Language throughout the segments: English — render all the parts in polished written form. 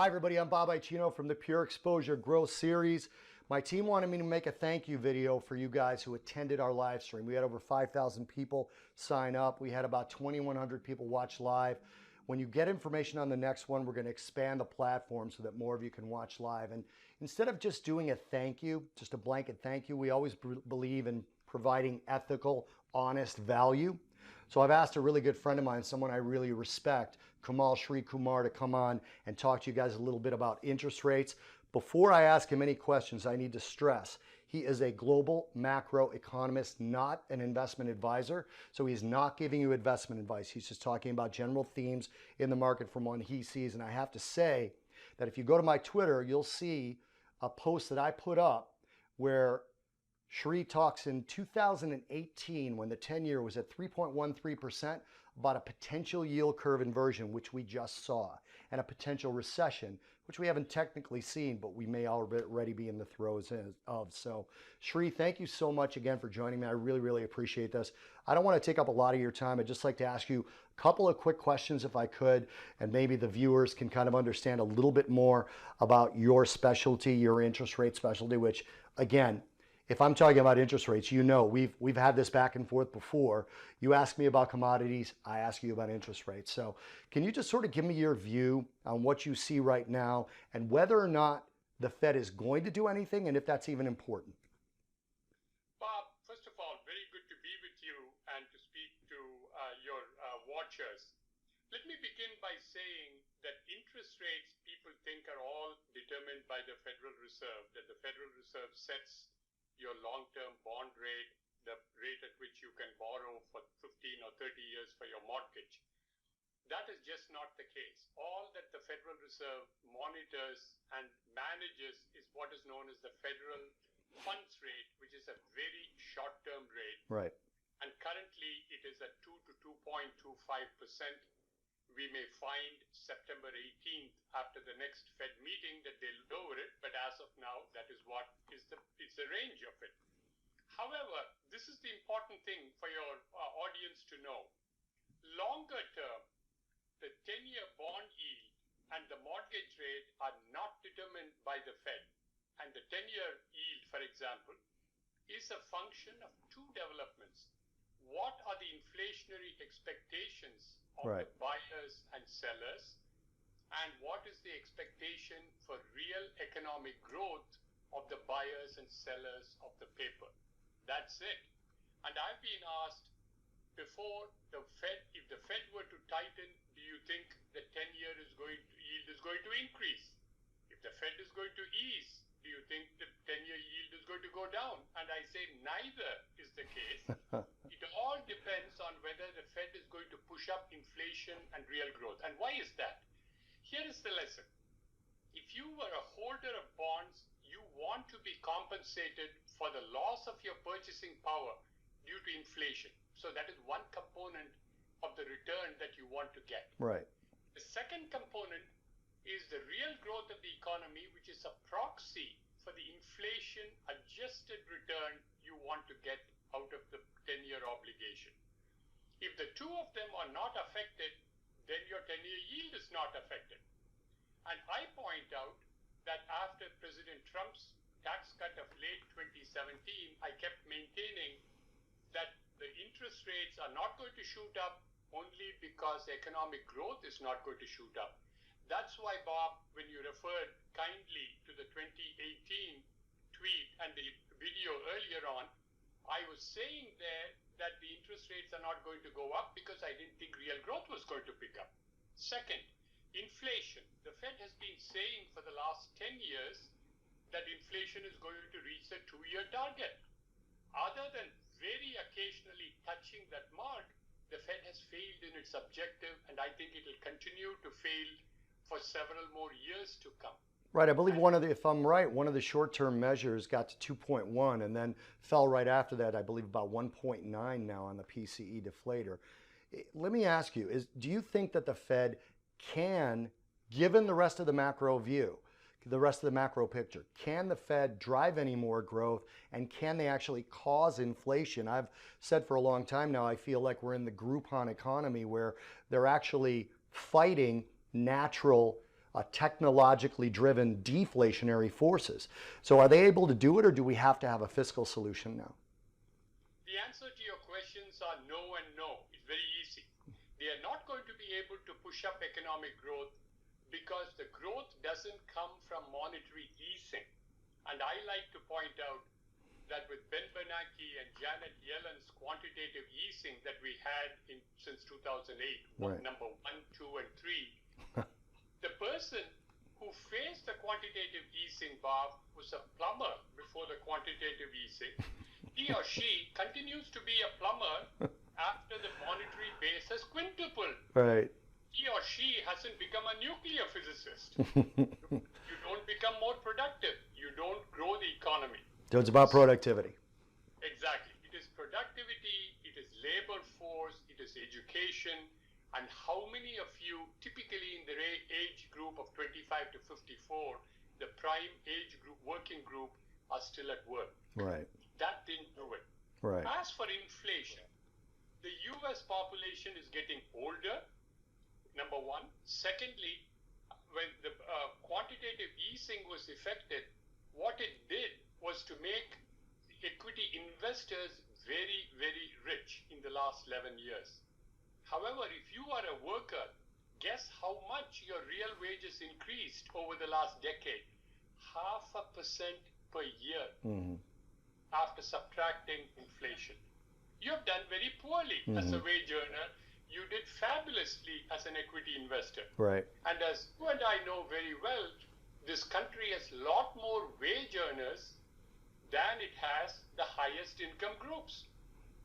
Hi everybody, I'm Bob Icino from the Pure Exposure Growth Series. My team wanted me to make a thank you video for you guys who attended our live stream. We had over 5,000 people sign up. We had about 2,100 people watch live. When you get information on the next one, we're going to expand the platform so that more of you can watch live. And instead of just doing a thank you, just a blanket thank you, we always believe in providing ethical, honest value. So I've asked a really good friend of mine, someone I really respect, Kamal Shri Kumar, to come on and talk to you guys a little bit about interest rates. Before I ask him any questions, I need to stress he is a global macro economist, not an investment advisor. So he's not giving you investment advice. He's just talking about general themes in the market from what he sees. And I have to say that if you go to my Twitter, you'll see a post that I put up where Shri talks in 2018, when the 10-year was at 3.13%, about a potential yield curve inversion, which we just saw, and a potential recession, which we haven't technically seen, but we may already be in the throes of. So, Shri, thank you so much again for joining me. I really, really appreciate this. I don't want to take up a lot of your time. I'd just like to ask you a couple of quick questions if I could, and maybe the viewers can kind of understand a little bit more about your specialty, your interest rate specialty, which, again, if I'm talking about interest rates, you know, we've had this back and forth before. You ask me about commodities, I ask you about interest rates. So can you just sort of give me your view on what you see right now and whether or not the Fed is going to do anything and if that's even important? Bob, first of all, very good to be with you and to speak to your watchers. Let me begin by saying that interest rates people think are all determined by the Federal Reserve, that the Federal Reserve sets your long-term bond rate, the rate at which you can borrow for 15 or 30 years for your mortgage. That is just not the case. All that the Federal Reserve monitors and manages is what is known as the federal funds rate, which is a very short-term rate. Right. And currently it is at 2 to 2.25%. We may find September 18th after the next Fed meeting that they'll lower it, but as of now, that is what is the range of it. However, this is the important thing for your audience to know. Longer term, the 10-year bond yield and the mortgage rate are not determined by the Fed. And the 10-year yield, for example, is a function of two developments. What are the inflationary expectations of the buyers and sellers, and what is the expectation for real economic growth of the buyers and sellers of the paper? That's it. And I've been asked before, if the Fed were to tighten, do you think the 10-year yield is going to increase? If the Fed is going to ease, do you think the 10-year yield is going to go down? And I say neither is the case. It all depends on whether the Fed is going to push up inflation and real growth. And why is that? Here is the lesson. If you were a holder of bonds, you want to be compensated for the loss of your purchasing power due to inflation. So that is one component of the return that you want to get. Right. The second component is the real growth of the economy, which is a proxy for the inflation-adjusted return you want to get out of the 10-year obligation. If the two of them are not affected, then your 10-year yield is not affected. And I point out that after President Trump's tax cut of late 2017, I kept maintaining that the interest rates are not going to shoot up only because economic growth is not going to shoot up. That's why, Bob, when you referred kindly to the 2018 tweet and the video earlier on, I was saying there that the interest rates are not going to go up because I didn't think real growth was going to pick up. Second, inflation. The Fed has been saying for the last 10 years that inflation is going to reach the 2-year target. Other than very occasionally touching that mark, the Fed has failed in its objective, and I think it will continue to fail for several more years to come. Right. I believe if I'm right, one of the short-term measures got to 2.1 and then fell right after that, I believe about 1.9 now on the PCE deflator. Let me ask you, do you think that the Fed can, given the rest of the macro view, the rest of the macro picture, can the Fed drive any more growth, and can they actually cause inflation? I've said for a long time now, I feel like we're in the Groupon economy where they're actually fighting natural technologically driven deflationary forces. So are they able to do it, or do we have to have a fiscal solution now? The answer to your questions are no and no. It's very easy. They are not going to be able to push up economic growth because the growth doesn't come from monetary easing. And I like to point out that with Ben Bernanke and Janet Yellen's quantitative easing that we had since 2008, right. number 1, 2, and 3, the person who faced the quantitative easing, Bob, was a plumber before the quantitative easing. He or she continues to be a plumber after the monetary base has quintupled. Right. He or she hasn't become a nuclear physicist. You don't become more productive. You don't grow the economy. So it's about productivity. Exactly. It is productivity, it is labor force, it is education. And how many of you, typically in the age group of 25 to 54, the prime age group, working group, are still at work? Right. That didn't do it. Right. As for inflation, the US population is getting older, number one. Secondly, when the quantitative easing was effected, what it did was to make equity investors very, very rich in the last 11 years. However, if you are a worker, guess how much your real wages increased over the last decade? 0.5% per year after subtracting inflation. You have done very poorly as a wage earner. You did fabulously as an equity investor. Right. And as you and I know very well, this country has a lot more wage earners than it has the highest income groups.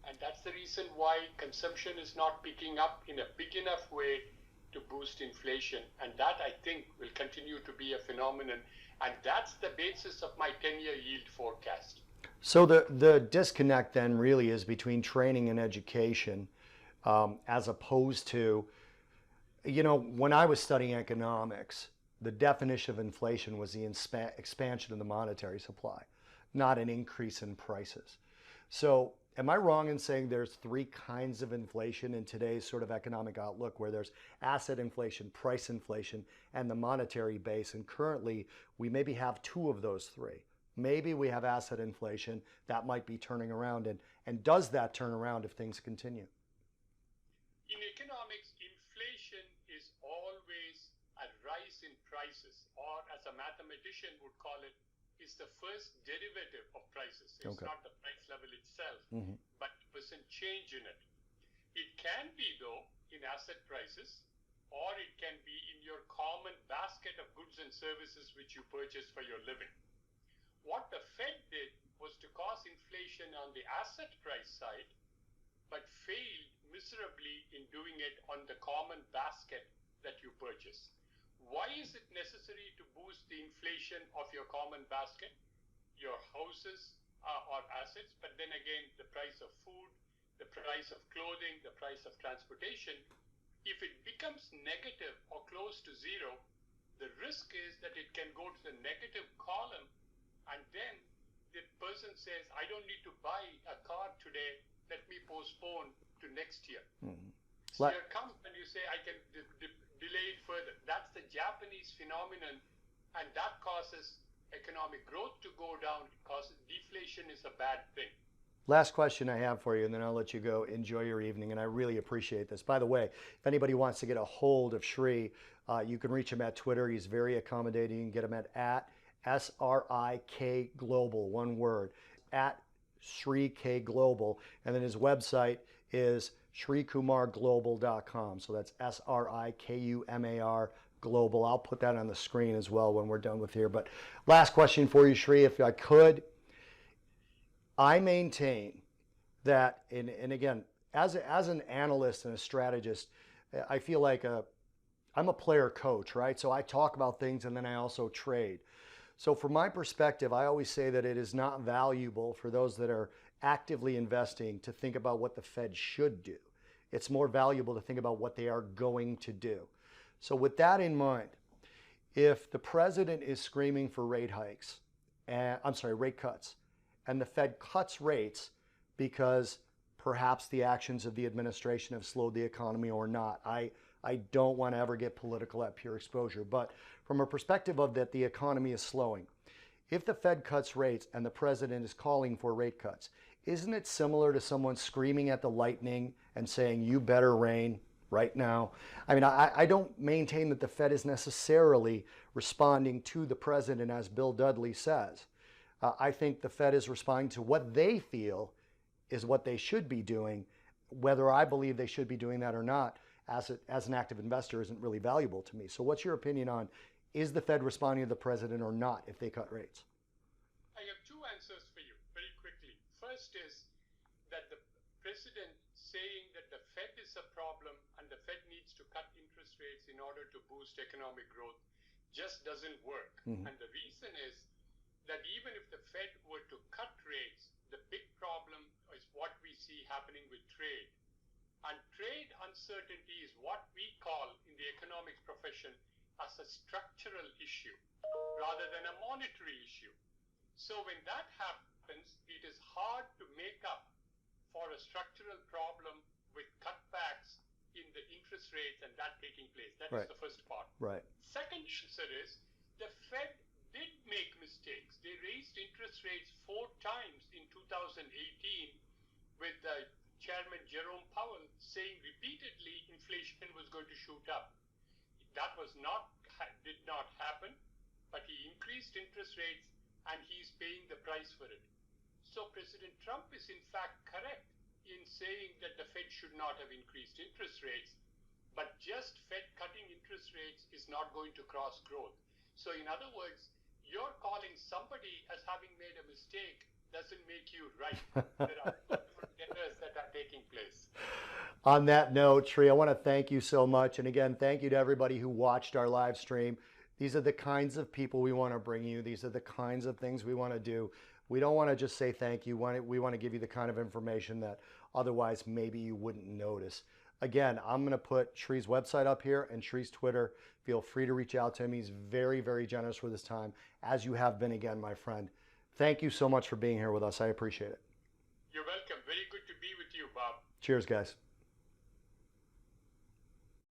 And that's the reason why consumption is not picking up in a big enough way to boost inflation. And that, I think, will continue to be a phenomenon. And that's the basis of my 10-year yield forecast. So the disconnect then really is between training and education, as opposed to, when I was studying economics, the definition of inflation was the expansion of the monetary supply, not an increase in prices. So am I wrong in saying there's three kinds of inflation in today's sort of economic outlook, where there's asset inflation, price inflation, and the monetary base? And currently, we maybe have two of those three. Maybe we have asset inflation that might be turning around. And does that turn around if things continue? In economics, inflation is always a rise in prices, or as a mathematician would call it, is the first derivative of prices. It's not the price level itself, but percent change in it. It can be, though, in asset prices, or it can be in your common basket of goods and services which you purchase for your living. What the Fed did was to cause inflation on the asset price side, but failed miserably in doing it on the common basket that you purchase. Why is it necessary to boost the inflation of your common basket? Your houses are assets, but then again, the price of food, the price of clothing, the price of transportation. If it becomes negative or close to zero, the risk is that it can go to the negative column, and then the person says, I don't need to buy a car today, let me postpone to next year. So here comes and you say, I can delay it further. That's the Japanese phenomenon, and that causes economic growth to go down, because deflation is a bad thing. Last question I have for you, and then I'll let you go. Enjoy your evening, and I really appreciate this. By the way, if anybody wants to get a hold of Sri, you can reach him at Twitter. He's very accommodating. You can get him at SrikGlobal, one word, at SrikGlobal. And then his website is srikumarglobal.com. So that's SrikUMAR Global. I'll put that on the screen as well when we're done with here. But last question for you, Sri, if I could. I maintain that, and again, as an analyst and a strategist, I feel like I'm a player coach, right? So I talk about things and then I also trade. So from my perspective, I always say that it is not valuable for those that are actively investing to think about what the Fed should do. It's more valuable to think about what they are going to do. So with that in mind, if the president is screaming for rate cuts, and the Fed cuts rates because perhaps the actions of the administration have slowed the economy or not, I I don't want to ever get political at Pure Exposure. But from a perspective of that the economy is slowing, if the Fed cuts rates and the president is calling for rate cuts, isn't it similar to someone screaming at the lightning and saying, you better rain right now? I mean, I don't maintain that the Fed is necessarily responding to the president, as Bill Dudley says. I think the Fed is responding to what they feel is what they should be doing. Whether I believe they should be doing that or not, as an active investor, isn't really valuable to me. So what's your opinion on, is the Fed responding to the president or not if they cut rates? I have two answers for you very quickly. First is that the president saying that the Fed is a problem and the Fed needs to cut interest rates in order to boost economic growth just doesn't work. And the reason is that even if the Fed were to cut rates, the big problem is what we see happening with trade. And trade uncertainty is what we call in the economics profession as a structural issue rather than a monetary issue. So when that happens, it is hard to make up for a structural problem with cutbacks in the interest rates and that taking place. That is the first part. Right. Second answer is the Fed did make mistakes. They raised interest rates 4 times in 2018 with Chairman Jerome Powell saying repeatedly inflation was going to shoot up. That did not happen, but he increased interest rates and he's paying the price for it. So President Trump is in fact correct in saying that the Fed should not have increased interest rates, but just Fed cutting interest rates is not going to cross growth. So in other words, you're calling somebody as having made a mistake doesn't make you right. There are errors that are taking place. On that note, Sri, I want to thank you so much. And again, thank you to everybody who watched our live stream. These are the kinds of people we want to bring you. These are the kinds of things we want to do. We don't want to just say thank you. We want to give you the kind of information that otherwise maybe you wouldn't notice. Again, I'm going to put Sri's website up here and Sri's Twitter. Feel free to reach out to him. He's very, very generous with his time, as you have been again, my friend. Thank you so much for being here with us. I appreciate it. You're welcome. Very good to be with you, Bob. Cheers, guys.